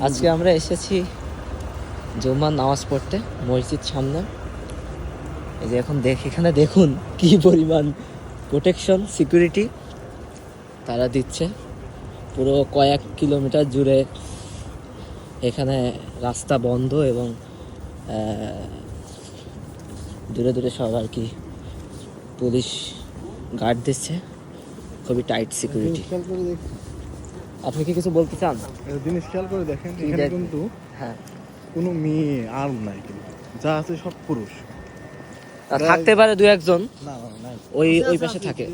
আজকে আমরা এসেছি জুম্মার নামাজ পড়তে মসজিদ সামনে। এই যে এখন এখানে দেখুন কি পরিমাণ প্রোটেকশন সিকিউরিটি তারা দিচ্ছে। পুরো কয়েক কিলোমিটার জুড়ে এখানে রাস্তা বন্ধ এবং দূরে দূরে সব আর কি পুলিশ গার্ড দিচ্ছে। খুবই টাইট সিকিউরিটি। আপনি কি কিছু বলতে চান? জিনিস খেয়াল করে দেখেন, এখানে কিন্তু হ্যাঁ কোনো মেয়ে আর্ম নাই, কিন্তু যা আছে সব পুরুষ। থাকতে পারে দু একজন, না না, ওই পাশে থাকে।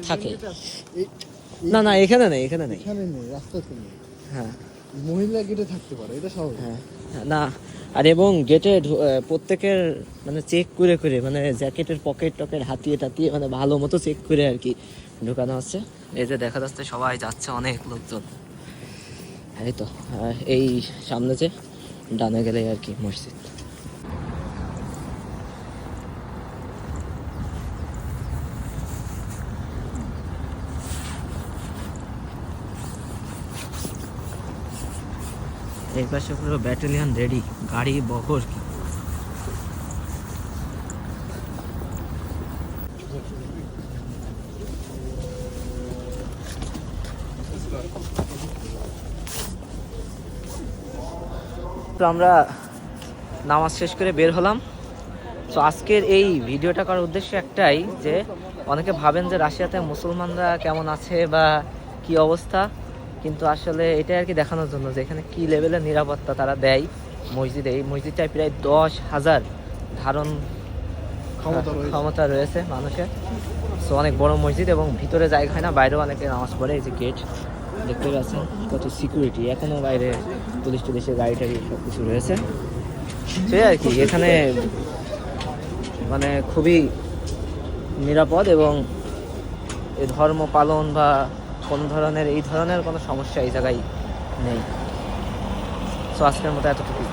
না না, এখানে নেই, এখানে নেই, এখানে নেই, রাস্তাতে নেই। হ্যাঁ, মহিলা গেটে থাকতে পারে, এটা স্বাভাবিক। হ্যাঁ না, আর এবং গেটে প্রত্যেকের মানে চেক করে করে, মানে জ্যাকেটের পকেট টকেট হাতিয়ে টাতিয়ে মানে ভালো মতো চেক করে আর কি ঢুকানো হচ্ছে। এই যে দেখা যাচ্ছে সবাই যাচ্ছে, অনেক লোকজন। এই তো এই সামনে যে ডানে গেলে আর কি মসজিদ। এই পাশে পুরো ব্যাটালিয়ন রেডি, গাড়ি বহর কি। তো আমরা নামাজ শেষ করে বের হলাম। তো আজকের এই ভিডিওটা করার উদ্দেশ্য একটাই, যে অনেকে ভাবেন যে রাশিয়াতে মুসলমানরা কেমন আছে বা কি অবস্থা, কিন্তু আসলে এটাই আর কি দেখানোর জন্য যে এখানে কি লেভেলের নিরাপত্তা তারা দেয় মসজিদে। এই মসজিদটায় প্রায় 10,000 ধারণ ক্ষমতা রয়েছে মানুষের। সো অনেক বড় মসজিদ এবং ভিতরে জায়গা হয় না, বাইরেও অনেকে নামাজ পড়ে। এই যে গেট দেখতে পাচ্ছেন, কত সিকিউরিটি, এখনও বাইরে পুলিশ টুলিশের গাড়ি টাড়ি সব কিছু রয়েছে। সেই আর কি এখানে মানে খুবই নিরাপদ এবং এই ধর্ম পালন বা কোনো ধরনের এই ধরনের কোনো সমস্যা এই জায়গায় নেই। সো আজকের মতো এতটুকুই।